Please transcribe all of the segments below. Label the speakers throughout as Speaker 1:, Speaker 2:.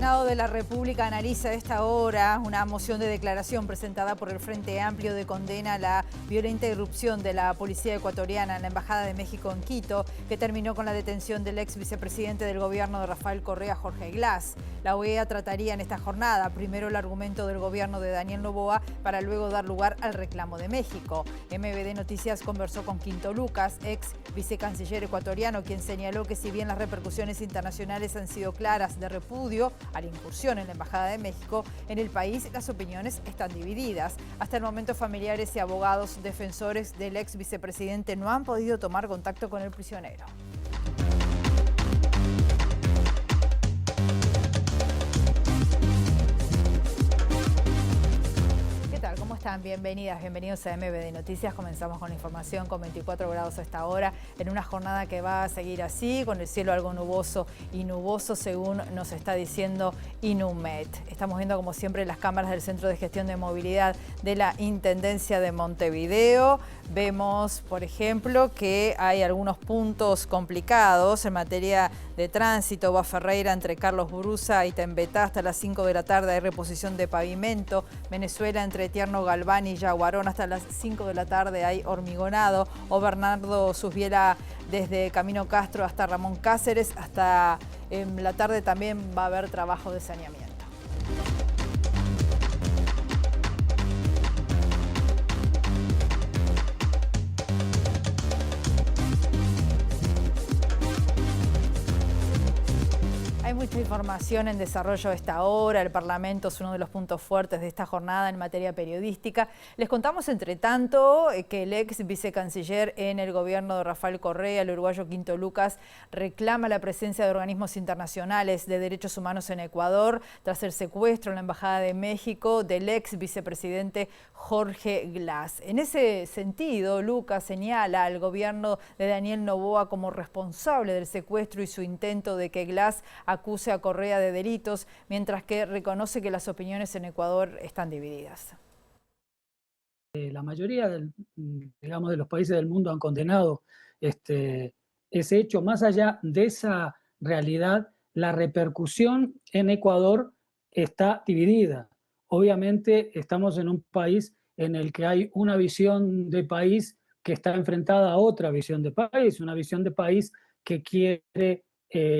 Speaker 1: Senado de la República analiza a esta hora una moción de declaración presentada por el Frente Amplio de condena a la violenta irrupción de la policía ecuatoriana en la Embajada de México en Quito, que terminó con la detención del ex vicepresidente del gobierno de Rafael Correa, Jorge Glass. La OEA trataría en esta jornada primero el argumento del gobierno de Daniel Noboa para luego dar lugar al reclamo de México. MBD Noticias conversó con Quinto Lucas, ex vicecanciller ecuatoriano, quien señaló que si bien las repercusiones internacionales han sido claras de repudio a la incursión en la Embajada de México, en el país las opiniones están divididas. Hasta el momento, familiares y abogados defensores del ex vicepresidente no han podido tomar contacto con el prisionero. ¿Cómo están? Bienvenidas, bienvenidos a MBD Noticias. Comenzamos con la información con 24 grados a esta hora, en una jornada que va a seguir así, con el cielo algo nuboso y nuboso, según nos está diciendo Inumet. Estamos viendo, como siempre, las cámaras del Centro de Gestión de Movilidad de la Intendencia de Montevideo. Vemos, por ejemplo, que hay algunos puntos complicados en materia de tránsito. Va Ferreira entre Carlos Brusa y Tembetá hasta las 5 de la tarde. Hay reposición de pavimento. Venezuela entre Tierno Galván y Yaguarón hasta las 5 de la tarde hay hormigonado. O Bernardo Susbiela desde Camino Castro hasta Ramón Cáceres. Hasta la tarde también va a haber trabajo de saneamiento. Hay mucha información en desarrollo a esta hora. El Parlamento es uno de los puntos fuertes de esta jornada en materia periodística. Les contamos, entre tanto, que el ex vicecanciller en el gobierno de Rafael Correa, el uruguayo Quinto Lucas, reclama la presencia de organismos internacionales de derechos humanos en Ecuador tras el secuestro en la Embajada de México del ex vicepresidente Jorge Glass. En ese sentido, Lucas señala al gobierno de Daniel Noboa como responsable del secuestro y su intento de que Glass acuse a Correa de delitos, mientras que reconoce que las opiniones en Ecuador están divididas.
Speaker 2: La mayoría de los países del mundo han condenado ese hecho. Más allá de esa realidad, la repercusión en Ecuador está dividida. Obviamente estamos en un país en el que hay una visión de país que está enfrentada a otra visión de país, una visión de país que quiere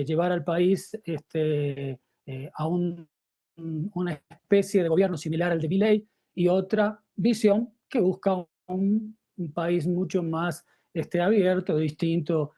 Speaker 2: llevar al país a una especie de gobierno similar al de Milei, y otra visión que busca un país mucho más abierto, distinto,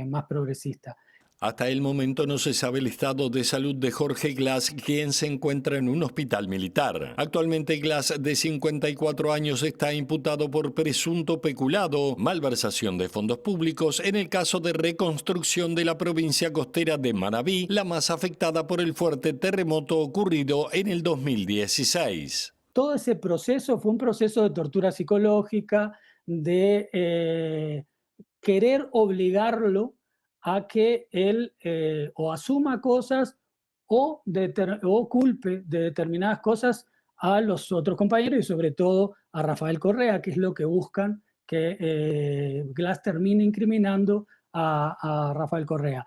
Speaker 2: más progresista.
Speaker 3: Hasta el momento no se sabe el estado de salud de Jorge Glass, quien se encuentra en un hospital militar. Actualmente Glass, de 54 años, está imputado por presunto peculado, malversación de fondos públicos en el caso de reconstrucción de la provincia costera de Manabí, la más afectada por el fuerte terremoto ocurrido en el 2016.
Speaker 2: Todo ese proceso fue un proceso de tortura psicológica, de querer obligarlo a que él o asuma cosas o culpe de determinadas cosas a los otros compañeros y sobre todo a Rafael Correa, que es lo que buscan, que Glass termine incriminando a Rafael Correa.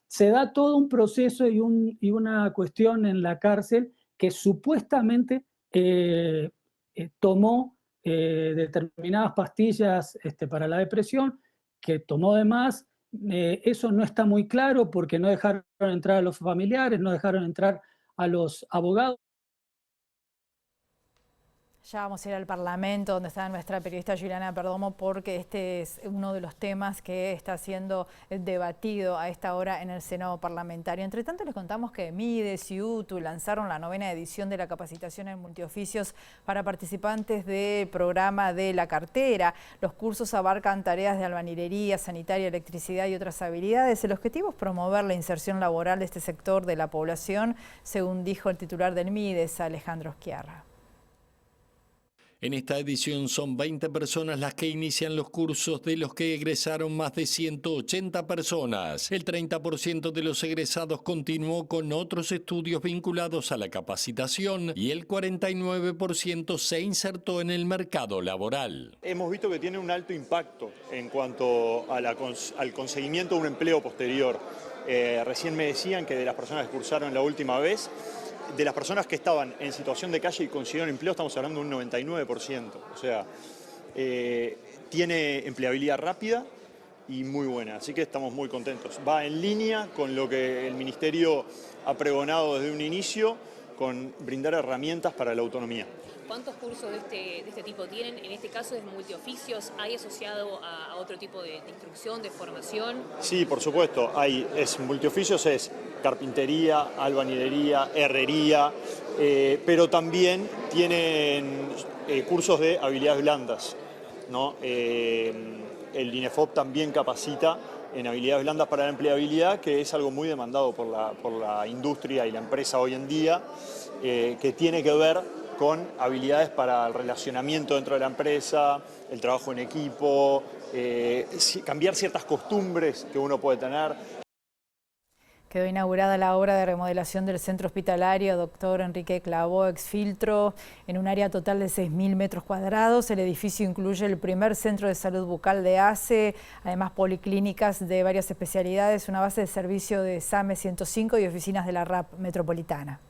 Speaker 2: Se da todo un proceso y una cuestión en la cárcel que supuestamente tomó determinadas pastillas para la depresión, que tomó de más. Eso no está muy claro porque no dejaron entrar a los familiares, no dejaron entrar a los abogados.
Speaker 1: Ya vamos a ir al Parlamento, donde está nuestra periodista Juliana Perdomo, porque este es uno de los temas que está siendo debatido a esta hora en el Senado parlamentario. Entre tanto, les contamos que Mides y UTU lanzaron la 9ª edición de la capacitación en multioficios para participantes del programa de la cartera. Los cursos abarcan tareas de albañilería, sanitaria, electricidad y otras habilidades. El objetivo es promover la inserción laboral de este sector de la población, según dijo el titular del Mides, Alejandro Schiarra.
Speaker 3: En esta edición son 20 personas las que inician los cursos, de los que egresaron más de 180 personas. El 30% de los egresados continuó con otros estudios vinculados a la capacitación y el 49% se insertó en el mercado laboral.
Speaker 4: Hemos visto que tiene un alto impacto en cuanto a al conseguimiento de un empleo posterior. Recién me decían que de las personas que cursaron la última vez, de las personas que estaban en situación de calle y consiguieron empleo, estamos hablando de un 99%. O sea, tiene empleabilidad rápida y muy buena, así que estamos muy contentos. Va en línea con lo que el Ministerio ha pregonado desde un inicio, con brindar herramientas para la autonomía.
Speaker 5: ¿Cuántos cursos de este tipo tienen? En este caso es multioficios, ¿hay asociado a otro tipo de instrucción, de formación?
Speaker 4: Sí, por supuesto, multioficios, es carpintería, albañilería, herrería, pero también tienen cursos de habilidades blandas, ¿no? El INEFOP también capacita en habilidades blandas para la empleabilidad, que es algo muy demandado por la industria y la empresa hoy en día, que tiene que ver con habilidades para el relacionamiento dentro de la empresa, el trabajo en equipo, cambiar ciertas costumbres que uno puede tener.
Speaker 1: Quedó inaugurada la obra de remodelación del centro hospitalario Dr. Enrique Clavó Exfiltro en un área total de 6.000 metros cuadrados. El edificio incluye el primer centro de salud bucal de ACE, además policlínicas de varias especialidades, una base de servicio de SAME 105 y oficinas de la RAP metropolitana.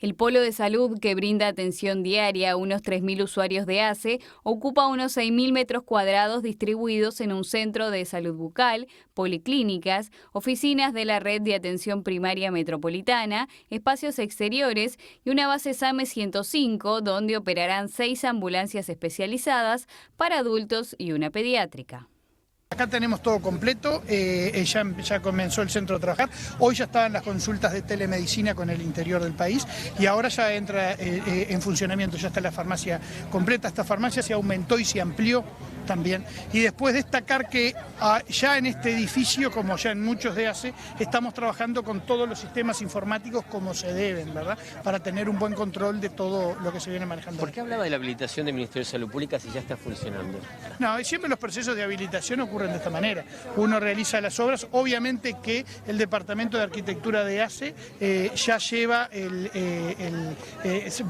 Speaker 6: El polo de salud, que brinda atención diaria a unos 3.000 usuarios de ACE, ocupa unos 6.000 metros cuadrados distribuidos en un centro de salud bucal, policlínicas, oficinas de la red de atención primaria metropolitana, espacios exteriores y una base SAME 105, donde operarán 6 ambulancias especializadas para adultos y una pediátrica.
Speaker 7: Acá tenemos todo completo, ya comenzó el centro a trabajar, hoy ya estaban las consultas de telemedicina con el interior del país y ahora ya entra en funcionamiento, ya está la farmacia completa. Esta farmacia se aumentó y se amplió también. Y después destacar que ya en este edificio, como ya en muchos de ACE, estamos trabajando con todos los sistemas informáticos como se deben, ¿verdad? Para tener un buen control de todo lo que se viene manejando.
Speaker 8: ¿Por qué hablaba de la habilitación del Ministerio de Salud Pública si ya está funcionando?
Speaker 7: No, siempre los procesos de habilitación ocurren de esta manera. Uno realiza las obras, obviamente que el Departamento de Arquitectura de ACE ya lleva,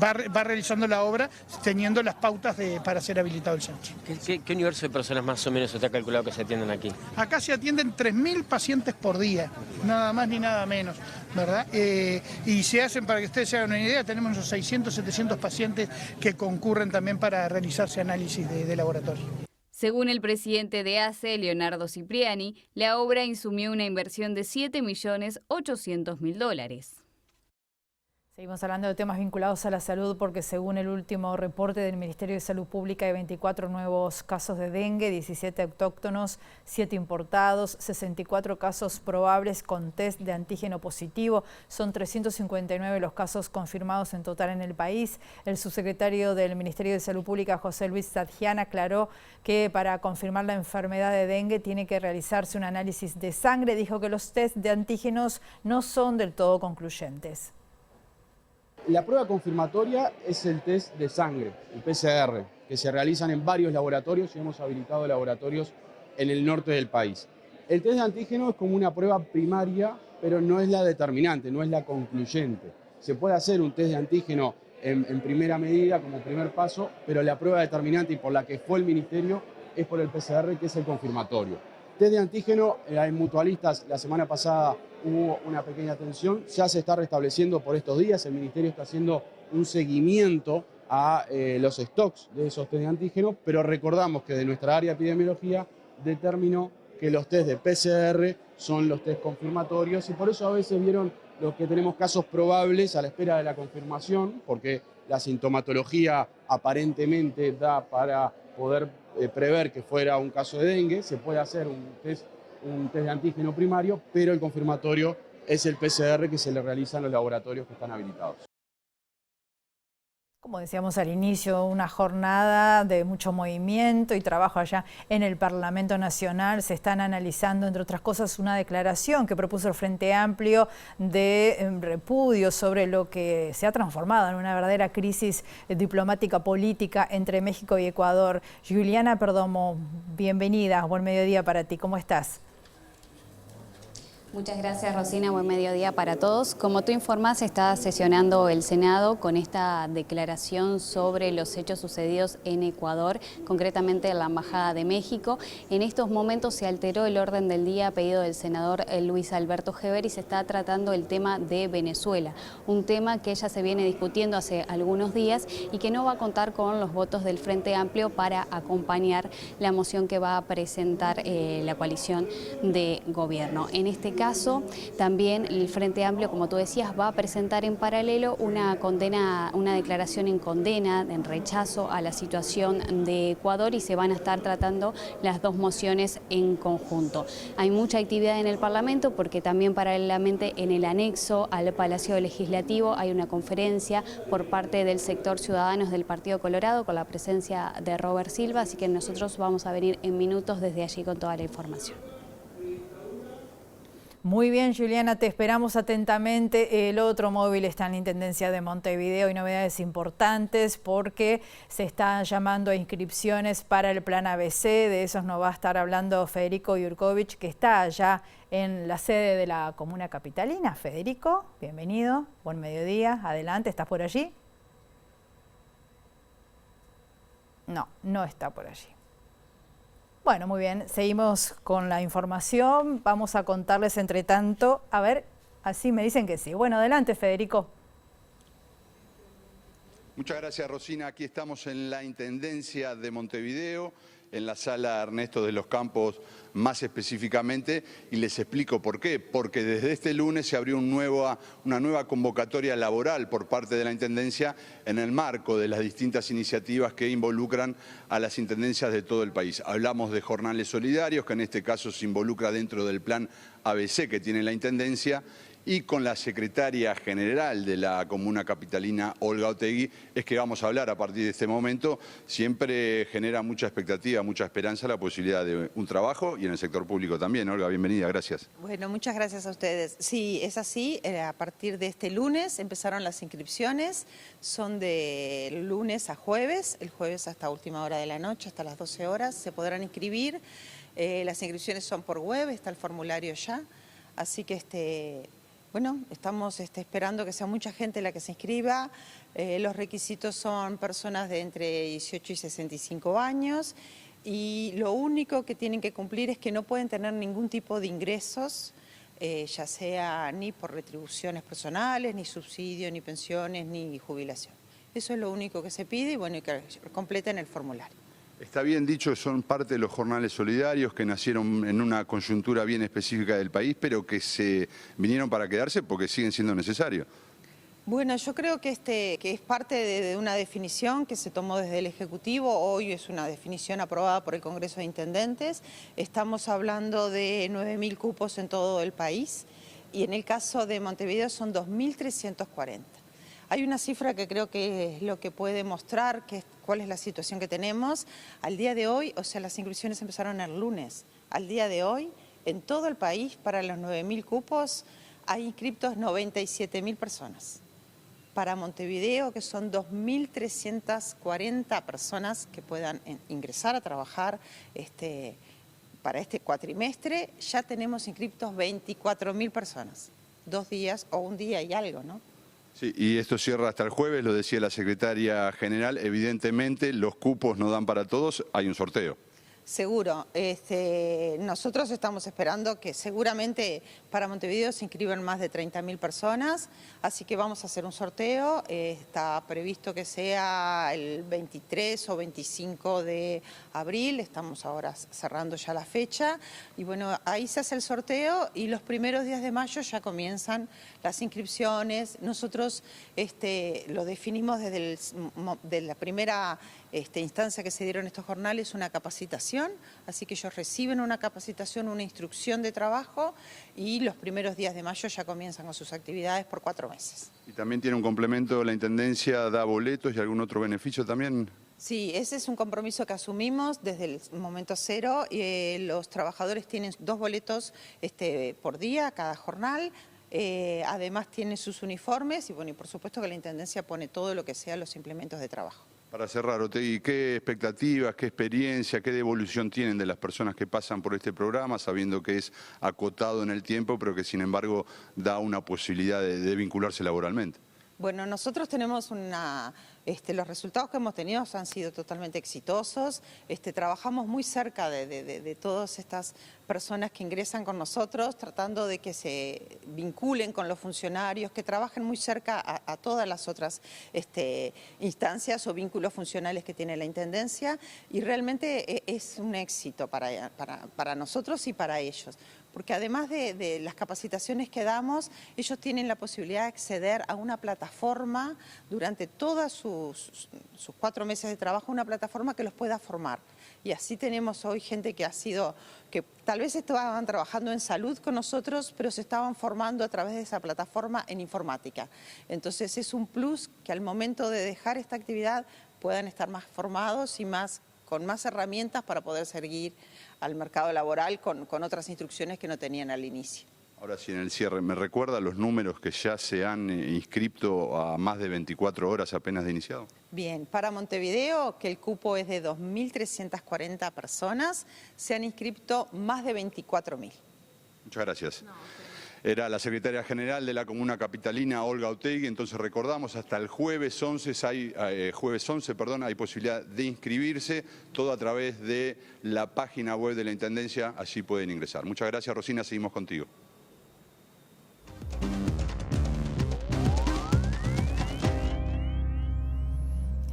Speaker 7: va realizando la obra teniendo las pautas para ser habilitado el centro.
Speaker 8: ¿Qué universo de personas más o menos usted ha calculado que se atienden aquí?
Speaker 7: Acá se atienden 3.000 pacientes por día, nada más ni nada menos, ¿verdad? Y se hacen, para que ustedes se hagan una idea, tenemos unos 600, 700 pacientes que concurren también para realizarse análisis de laboratorio.
Speaker 6: Según el presidente de ACE, Leonardo Cipriani, la obra insumió una inversión de $7.800.000.
Speaker 1: Seguimos hablando de temas vinculados a la salud porque según el último reporte del Ministerio de Salud Pública hay 24 nuevos casos de dengue, 17 autóctonos, 7 importados, 64 casos probables con test de antígeno positivo. Son 359 los casos confirmados en total en el país. El subsecretario del Ministerio de Salud Pública, José Luis Sadjian, aclaró que para confirmar la enfermedad de dengue tiene que realizarse un análisis de sangre. Dijo que los test de antígenos no son del todo concluyentes.
Speaker 9: La prueba confirmatoria es el test de sangre, el PCR, que se realizan en varios laboratorios y hemos habilitado laboratorios en el norte del país. El test de antígeno es como una prueba primaria, pero no es la determinante, no es la concluyente. Se puede hacer un test de antígeno en primera medida, como primer paso, pero la prueba determinante y por la que fue el Ministerio es por el PCR, que es el confirmatorio. Test de antígeno, hay mutualistas, la semana pasada hubo una pequeña tensión, ya se está restableciendo por estos días, el Ministerio está haciendo un seguimiento a los stocks de esos test de antígeno, pero recordamos que de nuestra área de epidemiología determinó que los test de PCR son los test confirmatorios y por eso a veces vieron los que tenemos casos probables a la espera de la confirmación, porque la sintomatología aparentemente da para poder prever que fuera un caso de dengue, se puede hacer un test de antígeno primario, pero el confirmatorio es el PCR que se le realiza en los laboratorios que están habilitados.
Speaker 1: Como decíamos al inicio, una jornada de mucho movimiento y trabajo allá en el Parlamento Nacional. Se están analizando, entre otras cosas, una declaración que propuso el Frente Amplio de repudio sobre lo que se ha transformado en una verdadera crisis diplomática política entre México y Ecuador. Juliana Perdomo, bienvenida, buen mediodía para ti, ¿cómo estás?
Speaker 6: Muchas gracias, Rosina. Buen mediodía para todos. Como tú informas, está sesionando el Senado con esta declaración sobre los hechos sucedidos en Ecuador, concretamente en la Embajada de México. En estos momentos se alteró el orden del día a pedido del senador Luis Alberto Heber y se está tratando el tema de Venezuela, un tema que ya se viene discutiendo hace algunos días y que no va a contar con los votos del Frente Amplio para acompañar la moción que va a presentar la coalición de gobierno. En este caso, también el Frente Amplio, como tú decías, va a presentar en paralelo una declaración en condena, en rechazo a la situación de Ecuador, y se van a estar tratando las dos mociones en conjunto. Hay mucha actividad en el Parlamento porque también paralelamente en el anexo al Palacio Legislativo hay una conferencia por parte del sector Ciudadanos del Partido Colorado con la presencia de Robert Silva, así que nosotros vamos a venir en minutos desde allí con toda la información.
Speaker 1: Muy bien, Juliana, te esperamos atentamente. El otro móvil está en la Intendencia de Montevideo y novedades importantes porque se están llamando a inscripciones para el Plan ABC. De esos nos va a estar hablando Federico Jurkovic, que está allá en la sede de la Comuna Capitalina. Federico, bienvenido, buen mediodía, adelante, ¿estás por allí? No, no está por allí. Bueno, muy bien, seguimos con la información. Vamos a contarles entre tanto, a ver, así me dicen que sí. Bueno, adelante, Federico.
Speaker 10: Muchas gracias, Rosina. Aquí estamos en la Intendencia de Montevideo, en la sala Ernesto de los Campos más específicamente, y les explico por qué. Porque desde este lunes se abrió una nueva convocatoria laboral por parte de la Intendencia en el marco de las distintas iniciativas que involucran a las intendencias de todo el país. Hablamos de jornales solidarios, que en este caso se involucra dentro del plan ABC que tiene la Intendencia, y con la secretaria general de la Comuna Capitalina, Olga Otegui, es que vamos a hablar a partir de este momento. Siempre genera mucha expectativa, mucha esperanza la posibilidad de un trabajo, y en el sector público también. Olga, bienvenida, gracias.
Speaker 11: Bueno, muchas gracias a ustedes. Sí, es así. A partir de este lunes empezaron las inscripciones. Son de lunes a jueves, el jueves hasta última hora de la noche, hasta las 12 horas. Se podrán inscribir. Las inscripciones son por web, está el formulario ya. Así que bueno, estamos esperando que sea mucha gente la que se inscriba. Los requisitos son personas de entre 18 y 65 años y lo único que tienen que cumplir es que no pueden tener ningún tipo de ingresos, ya sea ni por retribuciones personales, ni subsidio, ni pensiones, ni jubilación. Eso es lo único que se pide y bueno, y que completen el formulario.
Speaker 10: Está bien dicho, son parte de los jornales solidarios que nacieron en una coyuntura bien específica del país, pero que se vinieron para quedarse porque siguen siendo necesarios.
Speaker 11: Bueno, yo creo que es parte de una definición que se tomó desde el Ejecutivo. Hoy es una definición aprobada por el Congreso de Intendentes. Estamos hablando de 9.000 cupos en todo el país y en el caso de Montevideo son 2.340. Hay una cifra que creo que es lo que puede mostrar cuál es la situación que tenemos. Al día de hoy, o sea, las inscripciones empezaron el lunes. Al día de hoy, en todo el país, para los 9.000 cupos, hay inscriptos 97.000 personas. Para Montevideo, que son 2.340 personas que puedan ingresar a trabajar para este cuatrimestre, ya tenemos inscriptos 24.000 personas. 2 días o un día y algo, ¿no?
Speaker 10: Sí, y esto cierra hasta el jueves, lo decía la secretaria general. Evidentemente los cupos no dan para todos, hay un sorteo.
Speaker 11: Seguro. Nosotros estamos esperando que seguramente para Montevideo se inscriban más de 30.000 personas, así que vamos a hacer un sorteo. Está previsto que sea el 23 o 25 de abril, estamos ahora cerrando ya la fecha. Y bueno, ahí se hace el sorteo y los primeros días de mayo ya comienzan las inscripciones. Nosotros lo definimos desde de la primera instancia que se dieron estos jornales, una capacitación, así que ellos reciben una capacitación, una instrucción de trabajo y los primeros días de mayo ya comienzan con sus actividades por 4 meses.
Speaker 10: ¿Y también tiene un complemento, la Intendencia da boletos y algún otro beneficio también?
Speaker 11: Sí, ese es un compromiso que asumimos desde el momento cero. Los trabajadores tienen 2 boletos por día, cada jornal. Además tienen sus uniformes y bueno, y por supuesto que la Intendencia pone todo lo que sea los implementos de trabajo.
Speaker 10: Para cerrar, Otegi, ¿qué expectativas, qué experiencia, qué devolución tienen de las personas que pasan por este programa, sabiendo que es acotado en el tiempo, pero que sin embargo da una posibilidad de vincularse laboralmente?
Speaker 11: Bueno, nosotros tenemos los resultados que hemos tenido han sido totalmente exitosos. Trabajamos muy cerca de todas estas personas que ingresan con nosotros, tratando de que se vinculen con los funcionarios, que trabajen muy cerca a todas las otras instancias o vínculos funcionales que tiene la Intendencia, y realmente es un éxito para nosotros y para ellos. Porque además de las capacitaciones que damos, ellos tienen la posibilidad de acceder a una plataforma durante todos sus 4 meses de trabajo, una plataforma que los pueda formar. Y así tenemos hoy gente que tal vez estaban trabajando en salud con nosotros, pero se estaban formando a través de esa plataforma en informática. Entonces es un plus que al momento de dejar esta actividad puedan estar más formados y con más herramientas para poder seguir al mercado laboral con otras instrucciones que no tenían al inicio.
Speaker 10: Ahora sí, en el cierre, ¿me recuerda los números que ya se han inscrito a más de 24 horas apenas de iniciado?
Speaker 11: Bien, para Montevideo, que el cupo es de 2.340 personas, se han inscrito más de 24.000.
Speaker 10: Muchas gracias. Era la secretaria general de la Comuna Capitalina, Olga Otegi. Entonces recordamos, hasta el jueves 11 hay posibilidad de inscribirse, todo a través de la página web de la Intendencia, allí pueden ingresar. Muchas gracias, Rosina, seguimos contigo.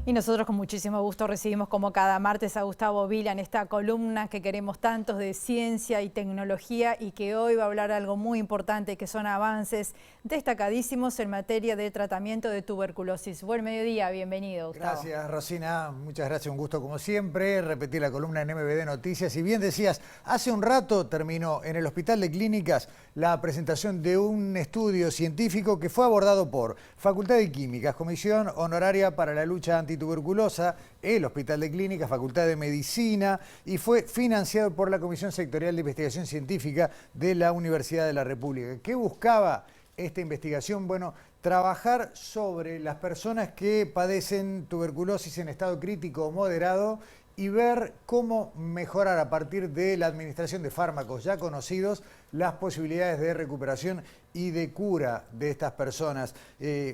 Speaker 1: Y nosotros con muchísimo gusto recibimos como cada martes a Gustavo Vila en esta columna que queremos tantos de ciencia y tecnología, y que hoy va a hablar de algo muy importante, que son avances destacadísimos en materia de tratamiento de tuberculosis. Buen mediodía, bienvenido, Gustavo.
Speaker 12: Gracias, Rosina, muchas gracias, un gusto como siempre repetir la columna en MBD Noticias. Y bien decías, hace un rato terminó en el Hospital de Clínicas la presentación de un estudio científico que fue abordado por Facultad de Químicas, Comisión Honoraria para la Lucha Antituberculosa, el Hospital de Clínicas, Facultad de Medicina, y fue financiado por la Comisión Sectorial de Investigación Científica de la Universidad de la República. ¿Qué buscaba esta investigación? Bueno, trabajar sobre las personas que padecen tuberculosis en estado crítico o moderado y ver cómo mejorar a partir de la administración de fármacos ya conocidos las posibilidades de recuperación y de cura de estas personas.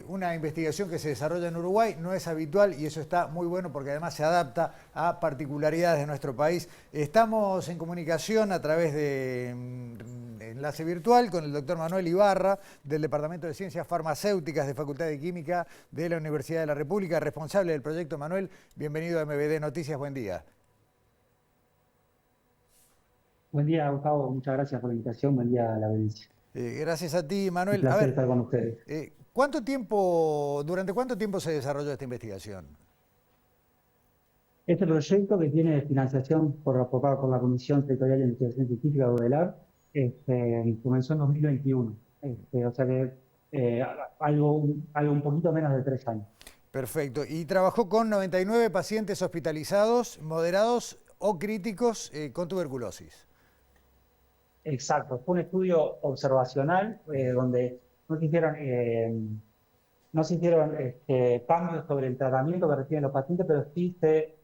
Speaker 12: Una investigación que se desarrolla en Uruguay, no es habitual, y eso está muy bueno porque además se adapta a particularidades de nuestro país. Estamos en comunicación a través de enlace virtual con el doctor Manuel Ibarra, del Departamento de Ciencias Farmacéuticas de Facultad de Química de la Universidad de la República, responsable del proyecto. Manuel, bienvenido a MBD Noticias, buen día.
Speaker 13: Buen día, Gustavo. Muchas gracias por la invitación. Buen día a la audiencia.
Speaker 12: Gracias a ti, Manuel.
Speaker 13: Un placer estar con ustedes.
Speaker 12: ¿Durante cuánto tiempo se desarrolló esta investigación?
Speaker 13: Este proyecto, que tiene financiación por la Comisión Sectorial de Investigación Científica de UDELAR, comenzó en 2021. O sea que algo un poquito menos de 3 años.
Speaker 12: Perfecto. Y trabajó con 99 pacientes hospitalizados, moderados o críticos con tuberculosis.
Speaker 13: Exacto, fue un estudio observacional donde no se hicieron cambios sobre el tratamiento que reciben los pacientes, pero sí se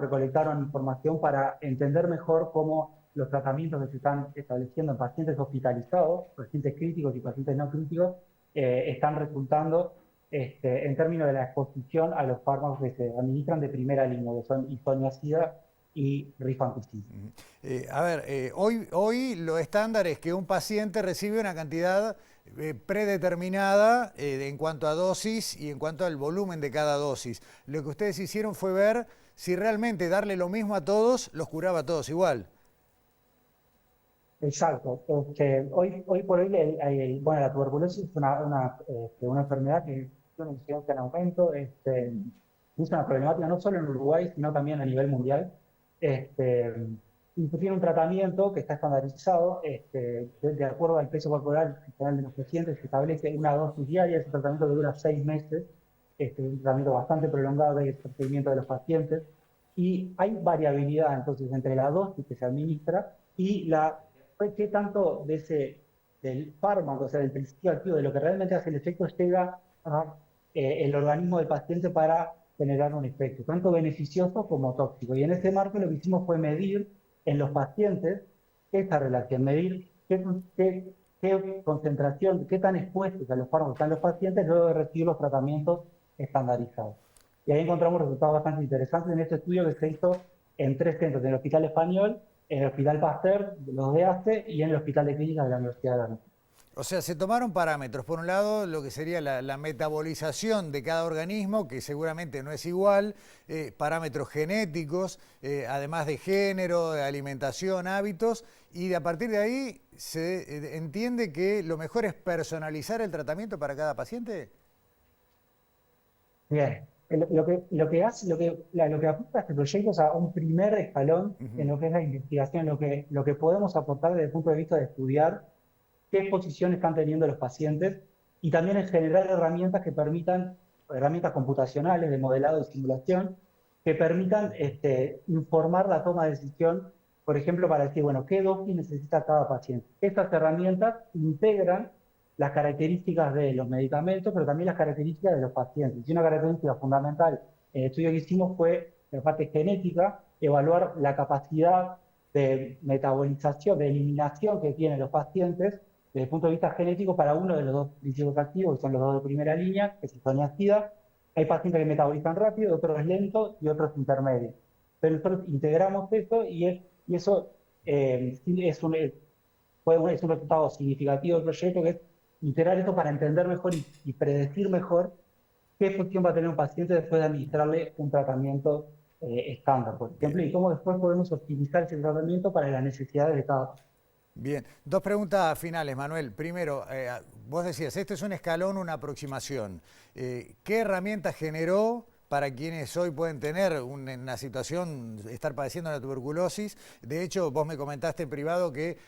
Speaker 13: recolectaron información para entender mejor cómo los tratamientos que se están estableciendo en pacientes hospitalizados, pacientes críticos y pacientes no críticos, están resultando en términos de la exposición a los fármacos que se administran de primera línea, que son isoniazida y rifampicina.
Speaker 12: Hoy lo estándar es que un paciente recibe una cantidad predeterminada en cuanto a dosis y en cuanto al volumen de cada dosis. Lo que ustedes hicieron fue ver si realmente darle lo mismo a todos los curaba a todos igual.
Speaker 13: Exacto. Hoy por hoy, la tuberculosis es una enfermedad que tiene una incidencia en aumento. Es una problemática no solo en Uruguay, sino también a nivel mundial. Y tiene un tratamiento que está estandarizado de acuerdo al peso corporal general de los pacientes. Se establece una dosis diaria. Ese tratamiento que dura 6 meses. Un tratamiento bastante prolongado del procedimiento de los pacientes. Y hay variabilidad entonces entre la dosis que se administra y qué tanto del fármaco, o sea, del principio activo, de lo que realmente hace el efecto, llega al organismo del paciente para generar un efecto, tanto beneficioso como tóxico. Y en ese marco lo que hicimos fue medir en los pacientes esa relación, medir qué concentración, qué tan expuestos a los fármacos están los pacientes luego de recibir los tratamientos estandarizados. Y ahí encontramos resultados bastante interesantes en este estudio que se hizo en 3 centros, en el Hospital Español, en el Hospital Pasteur, los de ACE, y en el Hospital de Clínicas de la Universidad de Granada.
Speaker 12: O sea, se tomaron parámetros. Por un lado, lo que sería la metabolización de cada organismo, que seguramente no es igual, parámetros genéticos, además de género, de alimentación, hábitos, y a partir de ahí se entiende que lo mejor es personalizar el tratamiento para cada paciente.
Speaker 13: Bien. Lo que apunta este proyecto es a un primer escalón en lo que es la investigación, lo que podemos aportar desde el punto de vista de estudiar qué exposición están teniendo los pacientes y también en generar herramientas que permitan, herramientas computacionales de modelado y simulación, que permitan informar la toma de decisión, por ejemplo, para decir, bueno, qué dosis necesita cada paciente. Estas herramientas integran las características de los medicamentos, pero también las características de los pacientes. Y una característica fundamental en el estudio que hicimos fue, la parte genética, evaluar la capacidad de metabolización, de eliminación que tienen los pacientes desde el punto de vista genético para uno de los dos principios activos, que son los dos de primera línea, que es isoniazida. Hay pacientes que metabolizan rápido, otros lentos y otros intermedios. Pero nosotros integramos eso y eso es un resultado significativo del proyecto, que es integrar esto para entender mejor y predecir mejor qué función va a tener un paciente después de administrarle un tratamiento estándar, por ejemplo, y cómo después podemos optimizar ese tratamiento para las necesidades de cada paciente.
Speaker 12: Bien, 2 preguntas finales, Manuel. Primero, vos decías, este es un escalón, una aproximación. ¿Qué herramientas generó para quienes hoy pueden tener una situación, estar padeciendo la tuberculosis? De hecho, vos me comentaste en privado que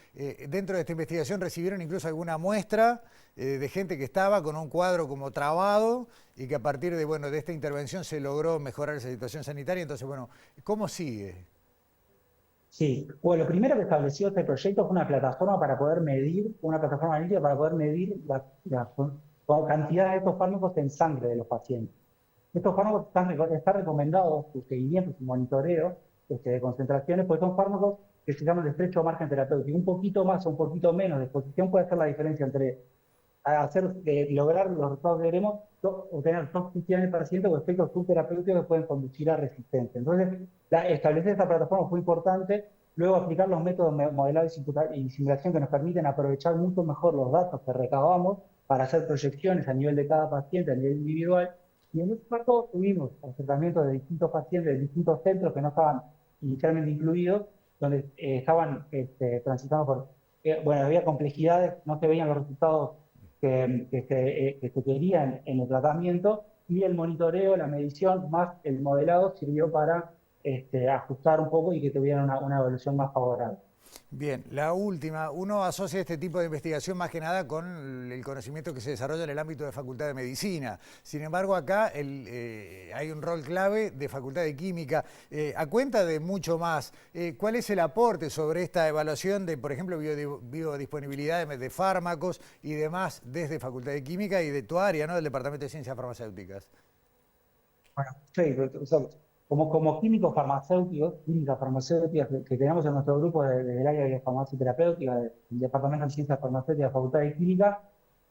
Speaker 12: dentro de esta investigación recibieron incluso alguna muestra de gente que estaba con un cuadro como trabado y que a partir de esta intervención se logró mejorar esa situación sanitaria. Entonces, bueno, ¿cómo sigue?
Speaker 13: Sí, bueno, lo primero que estableció este proyecto fue una plataforma para poder medir, una plataforma analítica para poder medir la cantidad de estos fármacos en sangre de los pacientes. Estos fármacos están recomendados su seguimiento, su monitoreo de concentraciones, porque son fármacos que se llaman de estrecho margen terapéutico. Un poquito más o un poquito menos de exposición puede hacer la diferencia entre lograr los resultados que queremos, obtener toxicidad en el paciente o efectos subterapéuticos que pueden conducir a resistencia. Entonces, establecer esta plataforma fue importante. Luego, aplicar los métodos de modelado y simulación que nos permiten aprovechar mucho mejor los datos que recabamos para hacer proyecciones a nivel de cada paciente, a nivel individual. Y en ese marco tuvimos acercamientos de distintos pacientes, de distintos centros que no estaban inicialmente incluidos, donde estaban transitando por... había complejidades, no se veían los resultados que se querían en el tratamiento, y el monitoreo, la medición más el modelado sirvió para ajustar un poco y que tuvieran una evolución más favorable.
Speaker 12: Bien, la última, uno asocia este tipo de investigación más que nada con el conocimiento que se desarrolla en el ámbito de Facultad de Medicina. Sin embargo, acá hay un rol clave de Facultad de Química. A cuenta de mucho más, ¿cuál es el aporte sobre esta evaluación de, por ejemplo, biodisponibilidad de fármacos y demás desde Facultad de Química y de tu área, ¿no?, del Departamento de Ciencias Farmacéuticas?
Speaker 13: Bueno, sí, como químicos farmacéuticos, químicas farmacéuticas que tenemos en nuestro grupo del área de farmacia terapéutica, del Departamento de Ciencias Farmacéuticas de la Facultad de Química,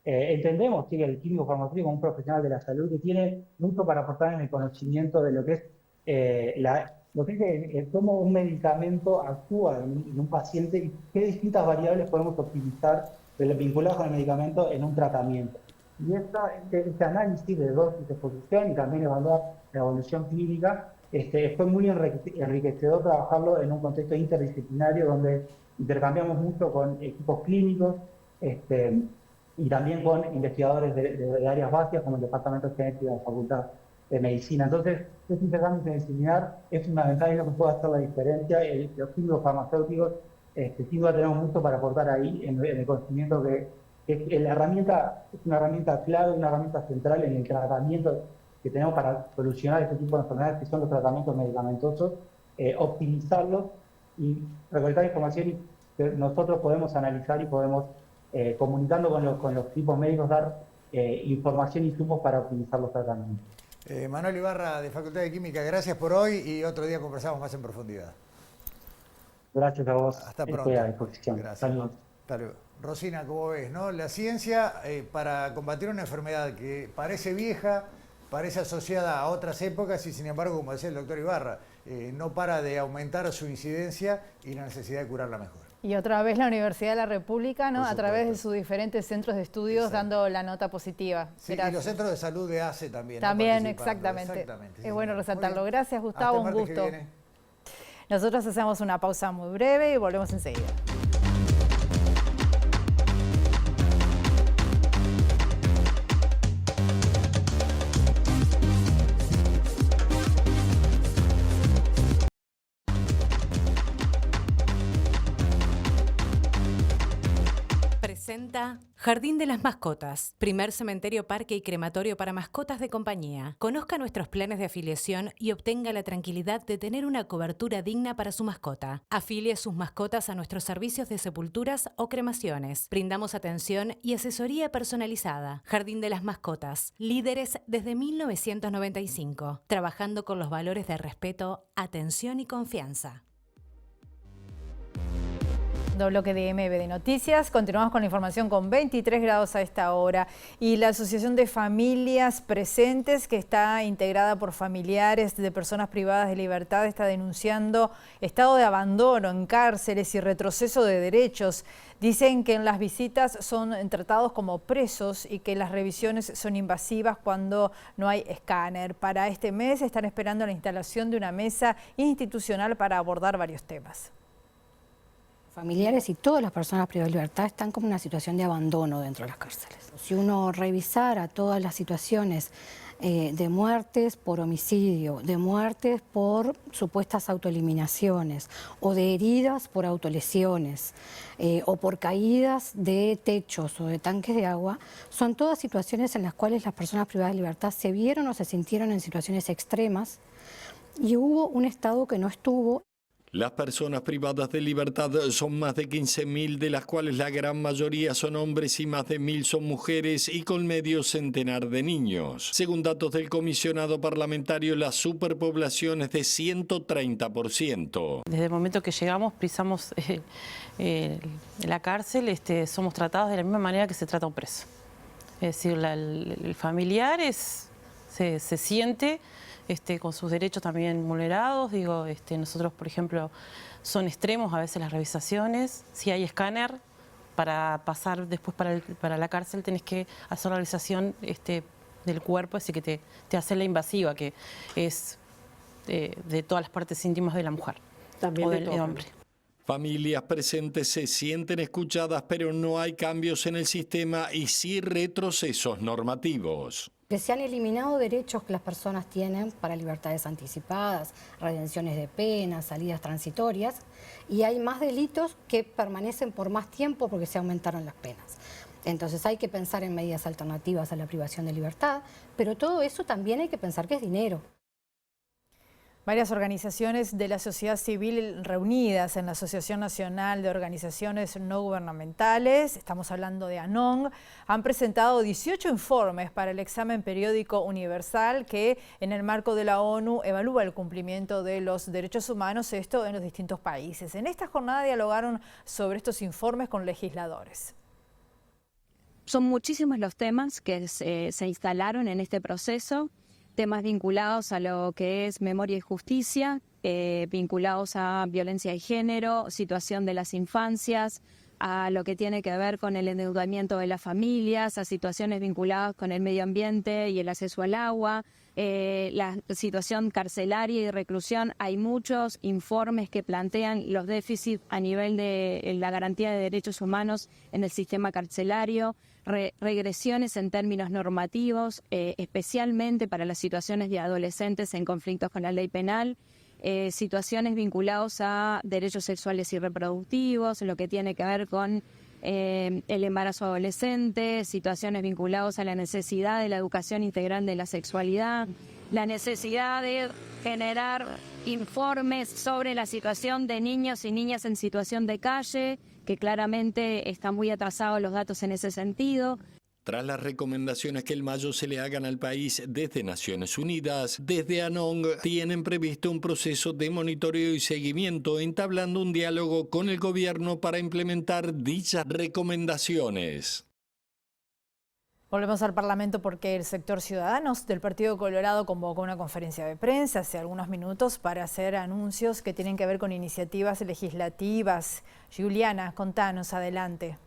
Speaker 13: entendemos que el químico farmacéutico es un profesional de la salud que tiene mucho para aportar en el conocimiento de lo que es cómo un medicamento actúa en un paciente y qué distintas variables podemos optimizar vinculadas con el medicamento en un tratamiento. Y este análisis de dosis de exposición y también evaluar la evolución clínica fue muy enriquecedor trabajarlo en un contexto interdisciplinario donde intercambiamos mucho con equipos clínicos y también con investigadores de áreas básicas como el Departamento de Genética de la Facultad de Medicina. Entonces, este intercambio interdisciplinar es fundamental y es lo que puede hacer la diferencia. Los químicos farmacéuticos sin duda tenemos mucho para aportar ahí en el conocimiento que la herramienta es una herramienta clave, una herramienta central en el tratamiento que tenemos para solucionar este tipo de enfermedades, que son los tratamientos medicamentosos, optimizarlos y recolectar información que nosotros podemos analizar y podemos, comunicando con los equipos médicos, dar información y insumos para optimizar los tratamientos.
Speaker 12: Manuel Ibarra, de Facultad de Química, gracias por hoy y otro día conversamos más en profundidad.
Speaker 13: Gracias a vos.
Speaker 12: Hasta pronto.
Speaker 13: Estoy a disposición.
Speaker 12: Gracias.
Speaker 13: Saludos.
Speaker 12: Hasta luego. Rosina, ¿cómo ves, no? La ciencia para combatir una enfermedad que parece vieja, parece asociada a otras épocas y sin embargo, como decía el doctor Ibarra, no para de aumentar su incidencia y la necesidad de curarla mejor.
Speaker 1: Y otra vez la Universidad de la República, ¿no? A través de sus diferentes centros de estudios, exacto, dando la nota positiva.
Speaker 12: Sí, y los centros de salud de ACE también.
Speaker 1: También, exactamente. Es bueno resaltarlo. Gracias, Gustavo, un gusto. Nosotros hacemos una pausa muy breve y volvemos enseguida.
Speaker 14: Presenta Jardín de las Mascotas, primer cementerio, parque y crematorio para mascotas de compañía. Conozca nuestros planes de afiliación y obtenga la tranquilidad de tener una cobertura digna para su mascota. Afilie sus mascotas a nuestros servicios de sepulturas o cremaciones. Brindamos atención y asesoría personalizada. Jardín de las Mascotas, líderes desde 1995, trabajando con los valores de respeto, atención y confianza.
Speaker 1: Bloque de MBD Noticias. Continuamos con la información con 23 grados a esta hora y la Asociación de Familias Presentes, que está integrada por familiares de personas privadas de libertad, está denunciando estado de abandono en cárceles y retroceso de derechos. Dicen que en las visitas son tratados como presos y que las revisiones son invasivas cuando no hay escáner. Para este mes están esperando la instalación de una mesa institucional para abordar varios temas.
Speaker 15: Familiares y todas las personas privadas de libertad están como en una situación de abandono dentro de las cárceles. Si uno revisara todas las situaciones de muertes por homicidio, de muertes por supuestas autoeliminaciones o de heridas por autolesiones o por caídas de techos o de tanques de agua, son todas situaciones en las cuales las personas privadas de libertad se vieron o se sintieron en situaciones extremas y hubo un Estado que no estuvo.
Speaker 3: Las personas privadas de libertad son más de 15.000, de las cuales la gran mayoría son hombres y más de 1.000 son mujeres y con medio centenar de niños. Según datos del comisionado parlamentario, la superpoblación es de 130%.
Speaker 16: Desde el momento que llegamos, pisamos la cárcel, somos tratados de la misma manera que se trata un preso. Es decir, el familiar se siente con sus derechos también vulnerados. Digo, nosotros, por ejemplo, son extremos a veces las revisaciones. Si hay escáner, para pasar después para la cárcel tenés que hacer la realización del cuerpo, así que te hace la invasiva, que es de todas las partes íntimas de la mujer también o del hombre.
Speaker 3: Familias presentes se sienten escuchadas, pero no hay cambios en el sistema y sí retrocesos normativos.
Speaker 15: Que se han eliminado derechos que las personas tienen para libertades anticipadas, redenciones de penas, salidas transitorias, y hay más delitos que permanecen por más tiempo porque se aumentaron las penas. Entonces hay que pensar en medidas alternativas a la privación de libertad, pero todo eso también hay que pensar que es dinero.
Speaker 1: Varias organizaciones de la sociedad civil reunidas en la Asociación Nacional de Organizaciones No Gubernamentales, estamos hablando de ANONG, han presentado 18 informes para el examen periódico universal que en el marco de la ONU evalúa el cumplimiento de los derechos humanos, esto en los distintos países. En esta jornada dialogaron sobre estos informes con legisladores.
Speaker 17: Son muchísimos los temas que se instalaron en este proceso. Temas vinculados a lo que es memoria y justicia, vinculados a violencia de género, situación de las infancias, a lo que tiene que ver con el endeudamiento de las familias, a situaciones vinculadas con el medio ambiente y el acceso al agua, la situación carcelaria y reclusión. Hay muchos informes que plantean los déficits a nivel de la garantía de derechos humanos en el sistema carcelario, regresiones en términos normativos, especialmente para las situaciones de adolescentes en conflictos con la ley penal, situaciones vinculadas a derechos sexuales y reproductivos, lo que tiene que ver con el embarazo adolescente, situaciones vinculadas a la necesidad de la educación integral de la sexualidad, la necesidad de generar informes sobre la situación de niños y niñas en situación de calle, que claramente están muy atrasados los datos en ese sentido.
Speaker 3: Tras las recomendaciones que en mayo se le hagan al país desde Naciones Unidas, desde ANONG tienen previsto un proceso de monitoreo y seguimiento, entablando un diálogo con el gobierno para implementar dichas recomendaciones.
Speaker 1: Volvemos al Parlamento porque el sector Ciudadanos del Partido Colorado convocó una conferencia de prensa hace algunos minutos para hacer anuncios que tienen que ver con iniciativas legislativas. Juliana, contanos, adelante.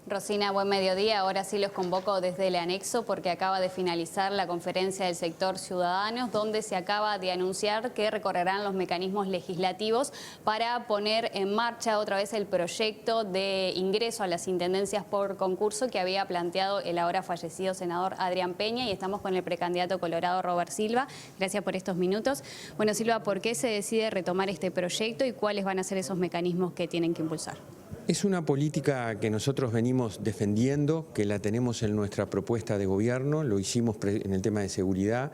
Speaker 6: Rosina, buen mediodía. Ahora sí los convoco desde el anexo porque acaba de finalizar la conferencia del sector Ciudadanos, donde se acaba de anunciar que recorrerán los mecanismos legislativos para poner en marcha otra vez el proyecto de ingreso a las intendencias por concurso que había planteado el ahora fallecido senador Adrián Peña, y estamos con el precandidato colorado Robert Silva. Gracias por estos minutos. Bueno, Silva, ¿por qué se decide retomar este proyecto y cuáles van a ser esos mecanismos que tienen que impulsar?
Speaker 18: Es una política que nosotros venimos defendiendo, que la tenemos en nuestra propuesta de gobierno, lo hicimos en el tema de seguridad,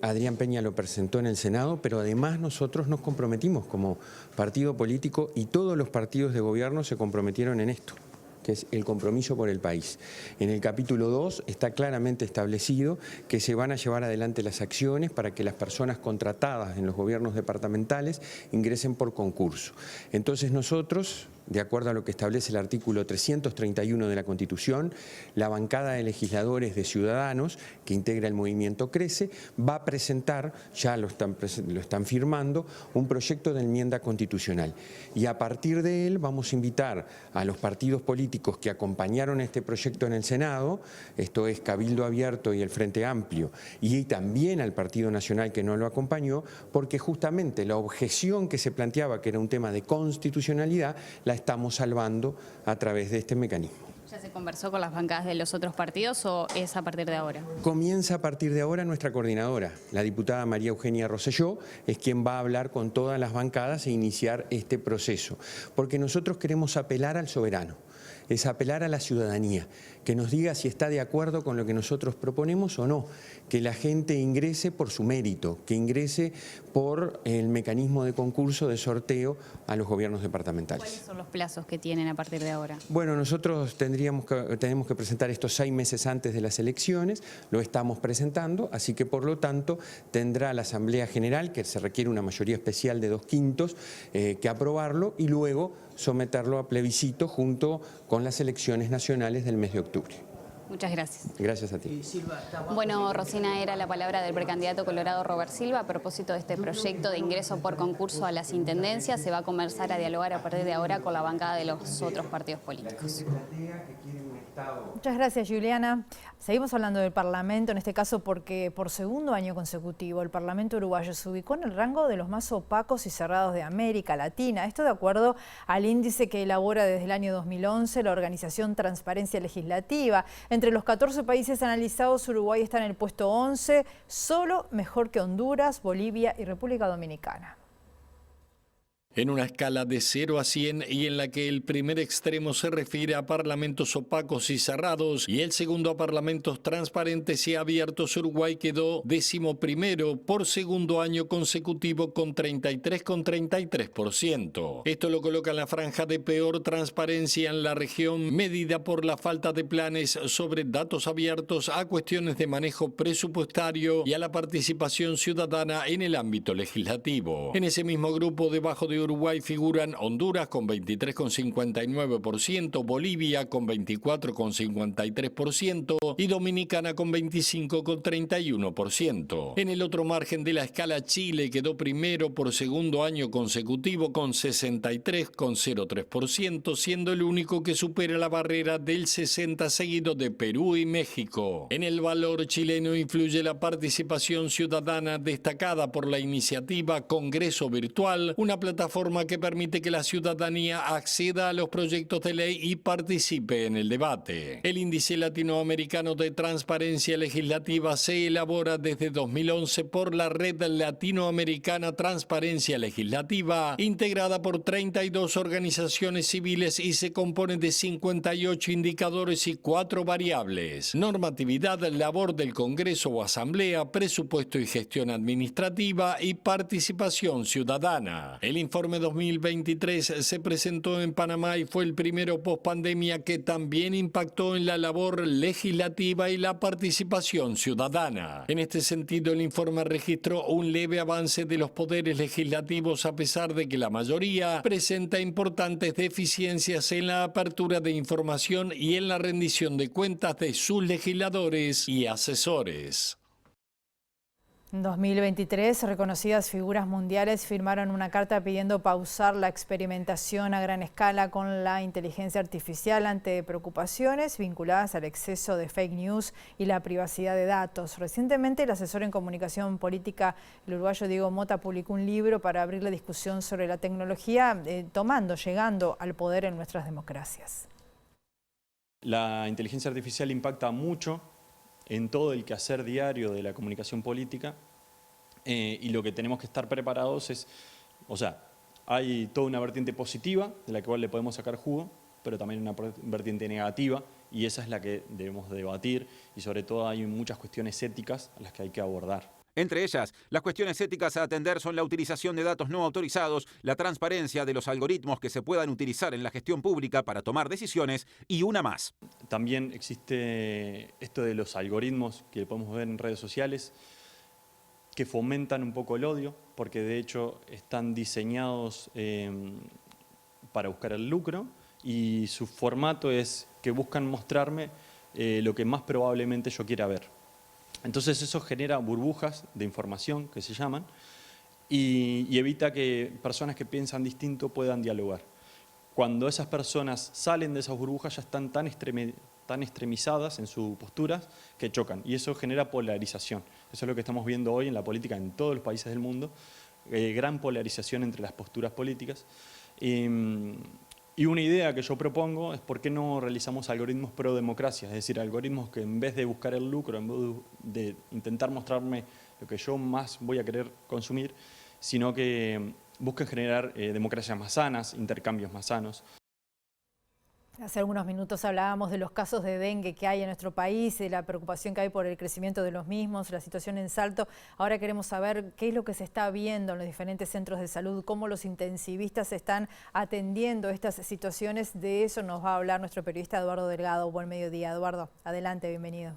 Speaker 18: Adrián Peña lo presentó en el Senado, pero además nosotros nos comprometimos como partido político y todos los partidos de gobierno se comprometieron en esto, que es el compromiso por el país. En el capítulo 2 está claramente establecido que se van a llevar adelante las acciones para que las personas contratadas en los gobiernos departamentales ingresen por concurso. Entonces nosotros, de acuerdo a lo que establece el artículo 331 de la Constitución, la bancada de legisladores de Ciudadanos, que integra el movimiento Crece, va a presentar, ya lo están firmando, un proyecto de enmienda constitucional. Y a partir de él vamos a invitar a los partidos políticos que acompañaron este proyecto en el Senado, esto es Cabildo Abierto y el Frente Amplio, y también al Partido Nacional que no lo acompañó, porque justamente la objeción que se planteaba, que era un tema de constitucionalidad, la estamos salvando a través de este mecanismo.
Speaker 6: ¿Ya se conversó con las bancadas de los otros partidos o es a partir de ahora?
Speaker 18: Comienza a partir de ahora nuestra coordinadora, la diputada María Eugenia Rosselló, es quien va a hablar con todas las bancadas e iniciar este proceso, porque nosotros queremos apelar al soberano, es apelar a la ciudadanía, que nos diga si está de acuerdo con lo que nosotros proponemos o no, que la gente ingrese por su mérito, que ingrese por el mecanismo de concurso, de sorteo a los gobiernos departamentales.
Speaker 6: ¿Cuáles son los plazos que tienen a partir de ahora?
Speaker 18: Bueno, nosotros tenemos que presentar esto 6 meses antes de las elecciones, lo estamos presentando, así que por lo tanto tendrá la Asamblea General, que se requiere una mayoría especial de 2/5, que aprobarlo y luego someterlo a plebiscito junto con las elecciones nacionales del mes de octubre.
Speaker 6: Muchas gracias.
Speaker 18: Gracias a ti.
Speaker 6: Bueno, Rosina, era la palabra del precandidato colorado Robert Silva a propósito de este proyecto de ingreso por concurso a las intendencias. Se va a comenzar a dialogar a partir de ahora con la bancada de los otros partidos políticos.
Speaker 1: Muchas gracias, Juliana. Seguimos hablando del Parlamento, en este caso porque por segundo año consecutivo el Parlamento uruguayo se ubicó en el rango de los más opacos y cerrados de América Latina. Esto de acuerdo al índice que elabora desde el año 2011 la organización Transparencia Legislativa. Entre los 14 países analizados, Uruguay está en el puesto 11, solo mejor que Honduras, Bolivia y República Dominicana.
Speaker 3: En una escala de 0 a 100 y en la que el primer extremo se refiere a parlamentos opacos y cerrados y el segundo a parlamentos transparentes y abiertos, Uruguay quedó 11º por segundo año consecutivo con 33,33%. Esto lo coloca en la franja de peor transparencia en la región, medida por la falta de planes sobre datos abiertos a cuestiones de manejo presupuestario y a la participación ciudadana en el ámbito legislativo. En ese mismo grupo, debajo de Uruguay figuran Honduras con 23,59%, Bolivia con 24,53% y Dominicana con 25,31%. En el otro margen de la escala, Chile quedó primero por segundo año consecutivo con 63,03%, siendo el único que supera la barrera del 60 seguido de Perú y México. En el valor chileno influye la participación ciudadana destacada por la iniciativa Congreso Virtual, una plataforma que permite que la ciudadanía acceda a los proyectos de ley y participe en el debate. El índice latinoamericano de transparencia legislativa se elabora desde 2011 por la Red Latinoamericana Transparencia Legislativa, integrada por 32 organizaciones civiles y se compone de 58 indicadores y 4 variables: normatividad, labor del Congreso o Asamblea, presupuesto y gestión administrativa y participación ciudadana. El informe informe 2023 se presentó en Panamá y fue el primero post-pandemia que también impactó en la labor legislativa y la participación ciudadana. En este sentido, el informe registró un leve avance de los poderes legislativos a pesar de que la mayoría presenta importantes deficiencias en la apertura de información y en la rendición de cuentas de sus legisladores y asesores.
Speaker 1: En 2023, reconocidas figuras mundiales firmaron una carta pidiendo pausar la experimentación a gran escala con la inteligencia artificial ante preocupaciones vinculadas al exceso de fake news y la privacidad de datos. Recientemente, el asesor en comunicación política, el uruguayo Diego Mota, publicó un libro para abrir la discusión sobre la tecnología, llegando al poder en nuestras democracias.
Speaker 4: La inteligencia artificial impacta mucho en todo el quehacer diario de la comunicación política y lo que tenemos que estar preparados es, hay toda una vertiente positiva de la cual le podemos sacar jugo, pero también una vertiente negativa y esa es la que debemos debatir y sobre todo hay muchas cuestiones éticas a las que hay que abordar.
Speaker 19: Entre ellas, las cuestiones éticas a atender son la utilización de datos no autorizados, la transparencia de los algoritmos que se puedan utilizar en la gestión pública para tomar decisiones y una más.
Speaker 4: También existe esto de los algoritmos que podemos ver en redes sociales que fomentan un poco el odio, porque de hecho están diseñados para buscar el lucro y su formato es que buscan mostrarme lo que más probablemente yo quiera ver. Entonces eso genera burbujas de información, que se llaman, y evita que personas que piensan distinto puedan dialogar. Cuando esas personas salen de esas burbujas ya están tan extremizadas en sus posturas que chocan, y eso genera polarización. Eso es lo que estamos viendo hoy en la política en todos los países del mundo, gran polarización entre las posturas políticas. Y una idea que yo propongo es por qué no realizamos algoritmos pro democracia, es decir, algoritmos que en vez de buscar el lucro, en vez de intentar mostrarme lo que yo más voy a querer consumir, sino que busquen generar democracias más sanas, intercambios más sanos.
Speaker 1: Hace algunos minutos hablábamos de los casos de dengue que hay en nuestro país, de la preocupación que hay por el crecimiento de los mismos, la situación en Salto. Ahora queremos saber qué es lo que se está viendo en los diferentes centros de salud, cómo los intensivistas están atendiendo estas situaciones. De eso nos va a hablar nuestro periodista Eduardo Delgado. Buen mediodía, Eduardo. Adelante, bienvenido.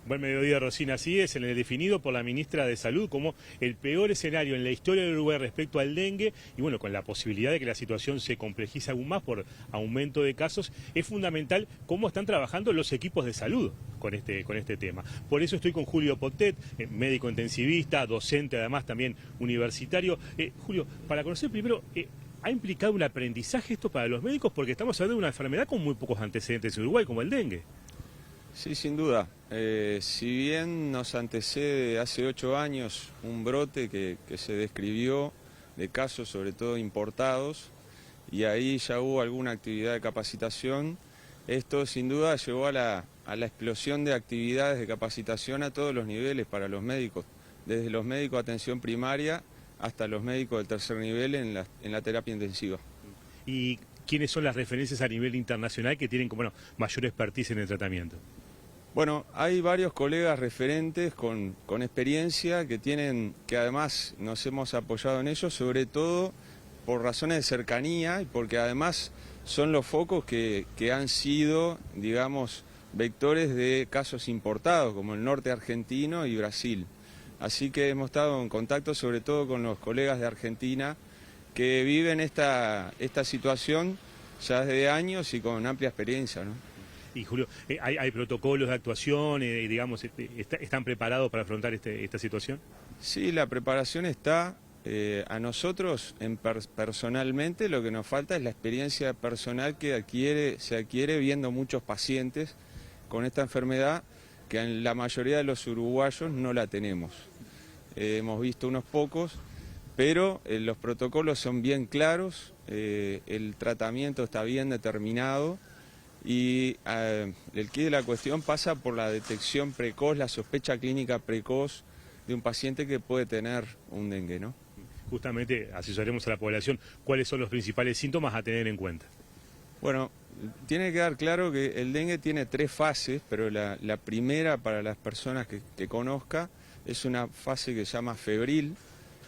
Speaker 20: Buen mediodía, Rosina. Así es, en el definido por la ministra de Salud como el peor escenario en la historia del Uruguay respecto al dengue y bueno, con la posibilidad de que la situación se complejice aún más por aumento de casos, es fundamental cómo están trabajando los equipos de salud con este tema. Por eso estoy con Julio Potet, médico intensivista, docente además también universitario. Julio, para conocer primero, ¿ha implicado un aprendizaje esto para los médicos? Porque estamos hablando de una enfermedad con muy pocos antecedentes en Uruguay, como el dengue.
Speaker 21: Sí, sin duda. Si bien nos antecede hace 8 años un brote que se describió de casos sobre todo importados y ahí ya hubo alguna actividad de capacitación, esto sin duda llevó a la explosión de actividades de capacitación a todos los niveles para los médicos, desde los médicos de atención primaria hasta los médicos del tercer nivel en la terapia intensiva.
Speaker 20: ¿Y quiénes son las referencias a nivel internacional que tienen mayor expertise en el tratamiento?
Speaker 21: Bueno, hay varios colegas referentes con experiencia que además nos hemos apoyado en ellos, sobre todo por razones de cercanía y porque además son los focos que han sido, digamos, vectores de casos importados, como el norte argentino y Brasil. Así que hemos estado en contacto sobre todo con los colegas de Argentina que viven esta situación ya desde años y con amplia experiencia, ¿no?
Speaker 20: Y Julio, ¿hay protocolos de actuación, están preparados para afrontar esta situación?
Speaker 21: Sí, la preparación está. A nosotros, personalmente, lo que nos falta es la experiencia personal que se adquiere viendo muchos pacientes con esta enfermedad, que en la mayoría de los uruguayos no la tenemos. Hemos visto unos pocos, pero los protocolos son bien claros, el tratamiento está bien determinado. Y el quid de la cuestión pasa por la detección precoz, la sospecha clínica precoz de un paciente que puede tener un dengue, ¿no?
Speaker 20: Justamente asesoremos a la población cuáles son los principales síntomas a tener en cuenta.
Speaker 21: Bueno, tiene que quedar claro que el dengue tiene 3 fases, pero la primera para las personas que conozca es una fase que se llama febril,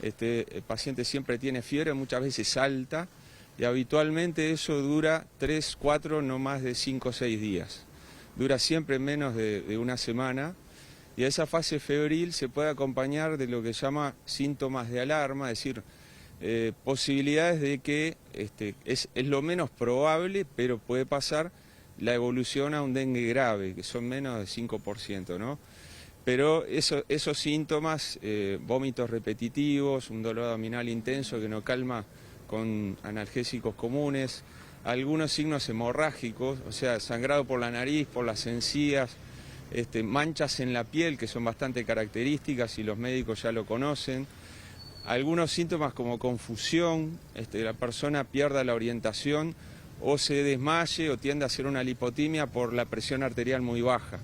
Speaker 21: el paciente siempre tiene fiebre, muchas veces salta, y habitualmente eso dura 3, 4, no más de 5 o 6 días. Dura siempre menos de una semana, y a esa fase febril se puede acompañar de lo que se llama síntomas de alarma, es decir, posibilidades de que es lo menos probable, pero puede pasar la evolución a un dengue grave, que son menos de 5%, ¿no? Pero esos síntomas, vómitos repetitivos, un dolor abdominal intenso que no calma con analgésicos comunes, algunos signos hemorrágicos, o sea, sangrado por la nariz, por las encías, manchas en la piel que son bastante características y los médicos ya lo conocen, algunos síntomas como confusión, la persona pierda la orientación o se desmaye o tiende a hacer una lipotimia por la presión arterial muy baja.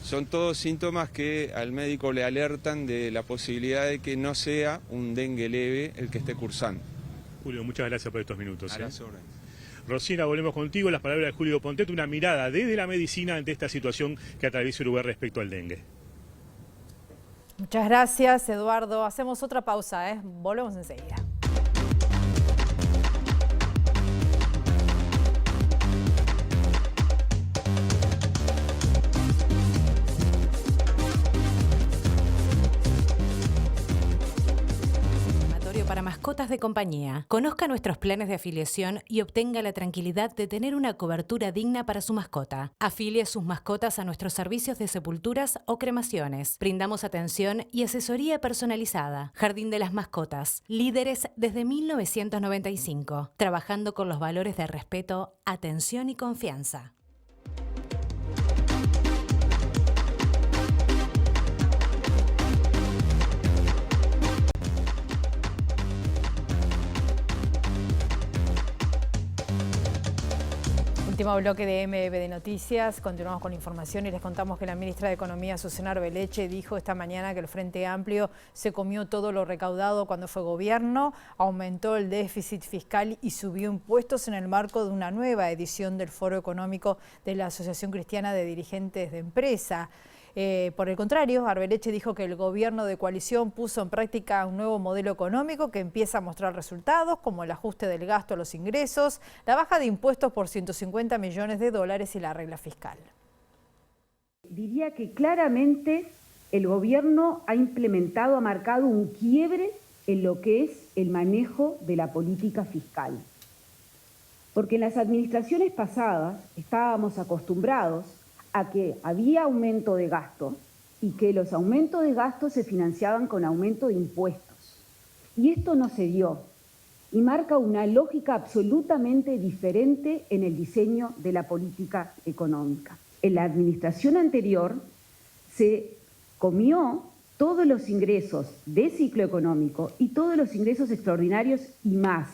Speaker 21: Son todos síntomas que al médico le alertan de la posibilidad de que no sea un dengue leve el que esté cursando.
Speaker 20: Julio, muchas gracias por estos minutos.
Speaker 21: A las órdenes.
Speaker 20: Rosina, volvemos contigo. Las palabras de Julio Pontet, una mirada desde la medicina ante esta situación que atraviesa Uruguay respecto al dengue.
Speaker 1: Muchas gracias, Eduardo. Hacemos otra pausa, Volvemos enseguida.
Speaker 14: Para mascotas de compañía. Conozca nuestros planes de afiliación y obtenga la tranquilidad de tener una cobertura digna para su mascota. Afilie sus mascotas a nuestros servicios de sepulturas o cremaciones. Brindamos atención y asesoría personalizada. Jardín de las Mascotas. Líderes desde 1995. Trabajando con los valores de respeto, atención y confianza.
Speaker 1: Último bloque de MBD Noticias. Continuamos con información y les contamos que la ministra de Economía, Susana Arbeleche, dijo esta mañana que el Frente Amplio se comió todo lo recaudado cuando fue gobierno, aumentó el déficit fiscal y subió impuestos en el marco de una nueva edición del Foro Económico de la Asociación Cristiana de Dirigentes de Empresa. Por el contrario, Arbeleche dijo que el gobierno de coalición puso en práctica un nuevo modelo económico que empieza a mostrar resultados como el ajuste del gasto a los ingresos, la baja de impuestos por 150 millones de dólares y la regla fiscal.
Speaker 2: Diría que claramente el gobierno ha implementado, ha marcado un quiebre en lo que es el manejo de la política fiscal. Porque en las administraciones pasadas estábamos acostumbrados a que había aumento de gasto y que los aumentos de gasto se financiaban con aumento de impuestos. Y esto no se dio y marca una lógica absolutamente diferente en el diseño de la política económica. En la administración anterior se comió todos los ingresos de ciclo económico y todos los ingresos extraordinarios y más.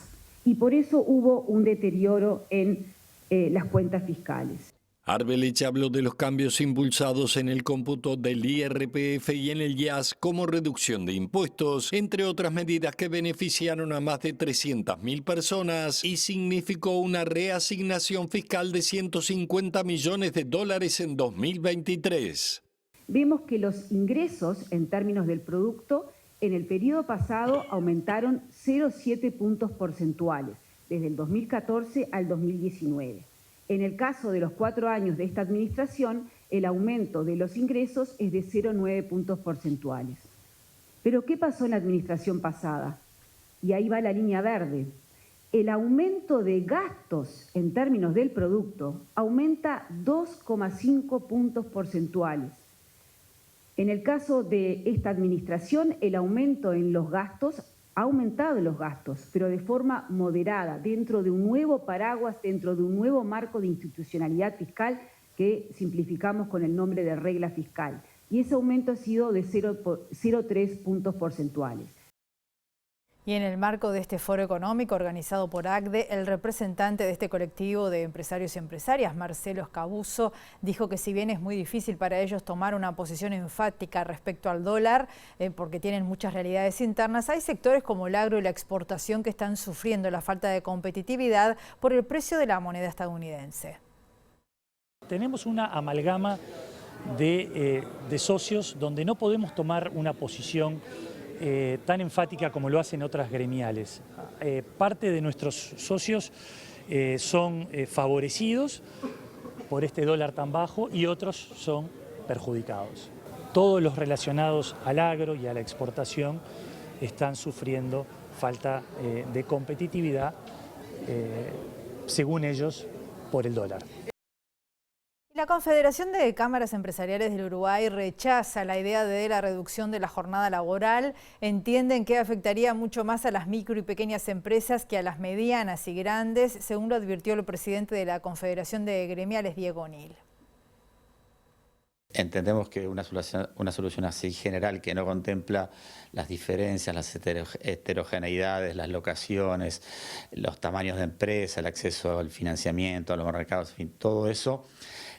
Speaker 2: Y por eso hubo un deterioro en las cuentas fiscales.
Speaker 3: Arbeleche habló de los cambios impulsados en el cómputo del IRPF y en el IAS como reducción de impuestos, entre otras medidas que beneficiaron a más de 300.000 personas y significó una reasignación fiscal de 150 millones de dólares en 2023.
Speaker 2: Vemos que los ingresos en términos del producto en el periodo pasado aumentaron 0,7 puntos porcentuales, desde el 2014 al 2019. En el caso de los 4 años de esta administración, el aumento de los ingresos es de 0,9 puntos porcentuales. Pero ¿qué pasó en la administración pasada? Y ahí va la línea verde. El aumento de gastos en términos del producto aumenta 2,5 puntos porcentuales. En el caso de esta administración, el aumento en los gastos ha aumentado los gastos, pero de forma moderada, dentro de un nuevo paraguas, dentro de un nuevo marco de institucionalidad fiscal que simplificamos con el nombre de regla fiscal. Y ese aumento ha sido de 0,3 puntos porcentuales.
Speaker 1: Y en el marco de este foro económico organizado por ACDE, el representante de este colectivo de empresarios y empresarias, Marcelo Escabuso, dijo que si bien es muy difícil para ellos tomar una posición enfática respecto al dólar, porque tienen muchas realidades internas, hay sectores como el agro y la exportación que están sufriendo la falta de competitividad por el precio de la moneda estadounidense.
Speaker 22: Tenemos una amalgama de socios donde no podemos tomar una posición tan enfática como lo hacen otras gremiales. Parte de nuestros socios son favorecidos por este dólar tan bajo y otros son perjudicados. Todos los relacionados al agro y a la exportación están sufriendo falta de competitividad, según ellos, por el dólar.
Speaker 1: La Confederación de Cámaras Empresariales del Uruguay rechaza la idea de la reducción de la jornada laboral. Entienden que afectaría mucho más a las micro y pequeñas empresas que a las medianas y grandes, según lo advirtió el presidente de la Confederación de Gremiales, Diego O'Neill.
Speaker 5: Entendemos que una solución así general que no contempla las diferencias, las heterogeneidades, las locaciones, los tamaños de empresa, el acceso al financiamiento, a los mercados, en fin, todo eso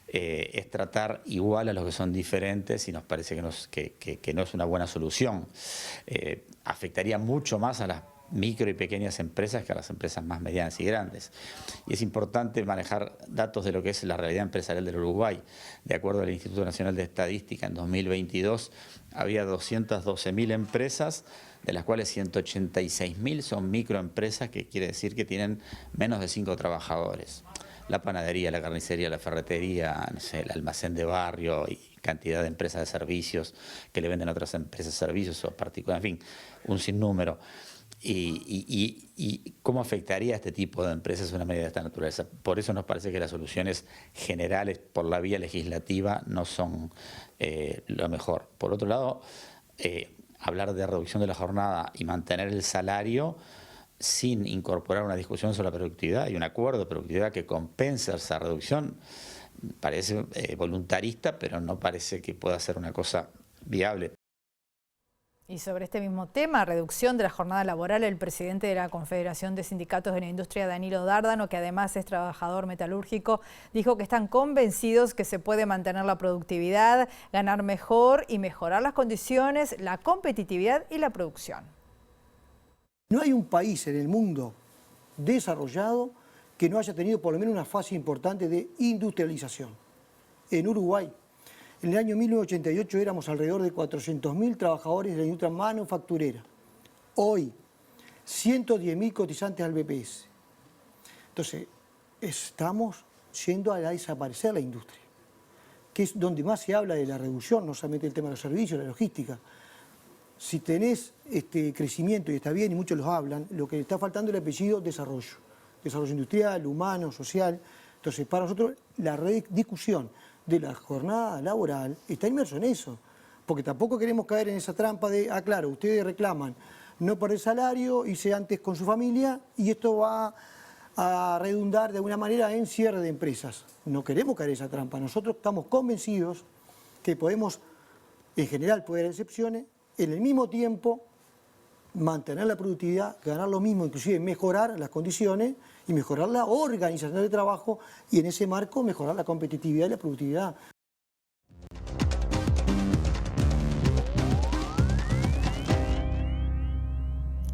Speaker 5: es tratar igual a los que son diferentes y nos parece que no es una buena solución. Afectaría mucho más a las micro y pequeñas empresas que a las empresas más medianas y grandes. Y es importante manejar datos de lo que es la realidad empresarial del Uruguay. De acuerdo al Instituto Nacional de Estadística, en 2022 había 212.000 empresas, de las cuales 186.000 son microempresas, que quiere decir que tienen menos de 5 trabajadores. La panadería, la carnicería, la ferretería, no sé, el almacén de barrio y cantidad de empresas de servicios que le venden a otras empresas servicios o particulares, en fin, un sinnúmero. Y cómo afectaría a este tipo de empresas una medida de esta naturaleza. Por eso nos parece que las soluciones generales por la vía legislativa no son lo mejor. Por otro lado, hablar de reducción de la jornada y mantener el salario sin incorporar una discusión sobre la productividad y un acuerdo de productividad que compense esa reducción parece voluntarista, pero no parece que pueda ser una cosa viable.
Speaker 1: Y sobre este mismo tema, reducción de la jornada laboral, el presidente de la Confederación de Sindicatos de la Industria, Danilo Dárdano, que además es trabajador metalúrgico, dijo que están convencidos que se puede mantener la productividad, ganar mejor y mejorar las condiciones, la competitividad y la producción.
Speaker 8: No hay un país en el mundo desarrollado que no haya tenido por lo menos una fase importante de industrialización. En Uruguay, en el año 1988 éramos alrededor de 400.000 trabajadores de la industria manufacturera. Hoy, 110.000 cotizantes al BPS. Entonces, estamos yendo a desaparecer la industria, que es donde más se habla de la reducción, no solamente el tema de los servicios, la logística. Si tenés crecimiento, y está bien, y muchos los hablan, lo que está faltando es el apellido desarrollo. Desarrollo industrial, humano, social. Entonces, para nosotros, la discusión de la jornada laboral está inmerso en eso, porque tampoco queremos caer en esa trampa de, claro, ustedes reclaman no perder salario, irse antes con su familia y esto va a redundar de alguna manera en cierre de empresas. No queremos caer en esa trampa, nosotros estamos convencidos que podemos, en general puede haber excepciones, en el mismo tiempo mantener la productividad, ganar lo mismo, inclusive mejorar las condiciones y mejorar la organización del trabajo y en ese marco mejorar la competitividad y la productividad.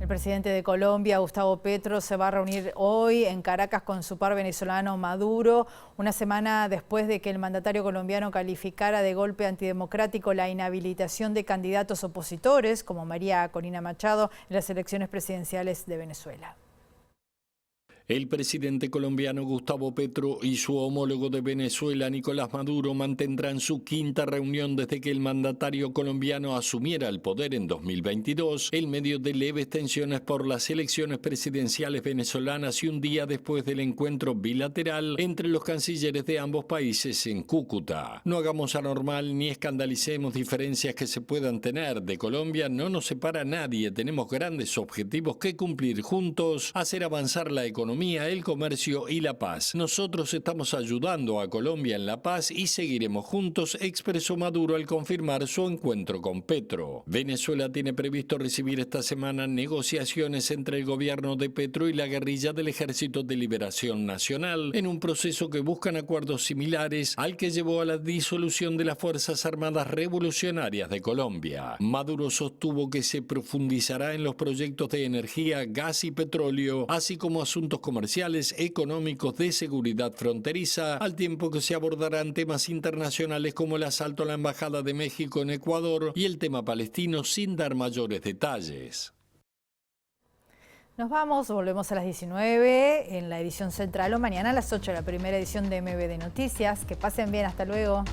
Speaker 1: El presidente de Colombia, Gustavo Petro, se va a reunir hoy en Caracas con su par venezolano Maduro, una semana después de que el mandatario colombiano calificara de golpe antidemocrático la inhabilitación de candidatos opositores, como María Corina Machado, en las elecciones presidenciales de Venezuela.
Speaker 3: El presidente colombiano Gustavo Petro y su homólogo de Venezuela, Nicolás Maduro, mantendrán su quinta reunión desde que el mandatario colombiano asumiera el poder en 2022, en medio de leves tensiones por las elecciones presidenciales venezolanas y un día después del encuentro bilateral entre los cancilleres de ambos países en Cúcuta. No hagamos anormal ni escandalicemos diferencias que se puedan tener. De Colombia no nos separa nadie, tenemos grandes objetivos que cumplir juntos, hacer avanzar la economía, el comercio y la paz. Nosotros estamos ayudando a Colombia en la paz y seguiremos juntos, expresó Maduro al confirmar su encuentro con Petro. Venezuela tiene previsto recibir esta semana negociaciones entre el gobierno de Petro y la guerrilla del Ejército de Liberación Nacional, en un proceso que buscan acuerdos similares al que llevó a la disolución de las Fuerzas Armadas Revolucionarias de Colombia. Maduro sostuvo que se profundizará en los proyectos de energía, gas y petróleo, así como asuntos comerciales, económicos, de seguridad fronteriza, al tiempo que se abordarán temas internacionales como el asalto a la Embajada de México en Ecuador y el tema palestino, sin dar mayores detalles.
Speaker 1: Nos vamos, volvemos a las 19 en la edición central o mañana a las 8, la primera edición de MBD Noticias. Que pasen bien, hasta luego.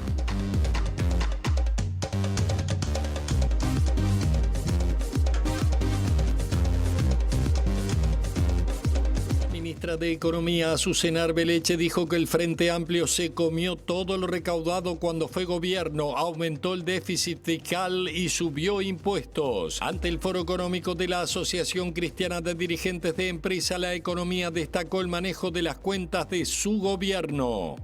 Speaker 3: La ministra de Economía, Azucena Arbeleche, dijo que el Frente Amplio se comió todo lo recaudado cuando fue gobierno, aumentó el déficit fiscal y subió impuestos. Ante el Foro Económico de la Asociación Cristiana de Dirigentes de Empresa La Economía, destacó el manejo de las cuentas de su gobierno.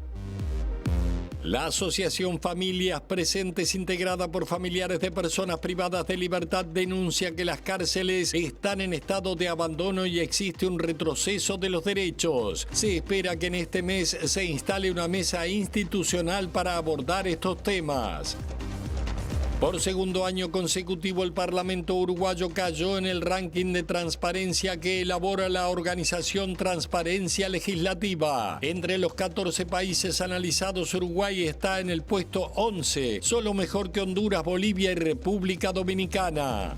Speaker 3: La Asociación Familias Presentes, integrada por familiares de personas privadas de libertad, denuncia que las cárceles están en estado de abandono y existe un retroceso de los derechos. Se espera que en este mes se instale una mesa institucional para abordar estos temas. Por segundo año consecutivo, el Parlamento uruguayo cayó en el ranking de transparencia que elabora la organización Transparencia Legislativa. Entre los 14 países analizados, Uruguay está en el puesto 11, solo mejor que Honduras, Bolivia y República Dominicana.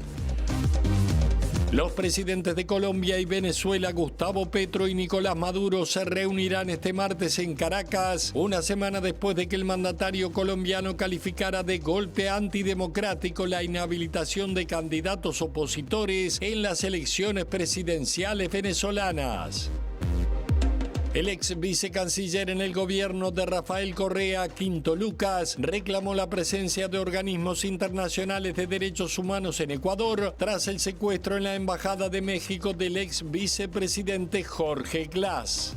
Speaker 3: Los presidentes de Colombia y Venezuela, Gustavo Petro y Nicolás Maduro, se reunirán este martes en Caracas, una semana después de que el mandatario colombiano calificara de golpe antidemocrático la inhabilitación de candidatos opositores en las elecciones presidenciales venezolanas. El ex vicecanciller en el gobierno de Rafael Correa, Quinto Lucas, reclamó la presencia de organismos internacionales de derechos humanos en Ecuador tras el secuestro en la Embajada de México del ex vicepresidente Jorge Glass.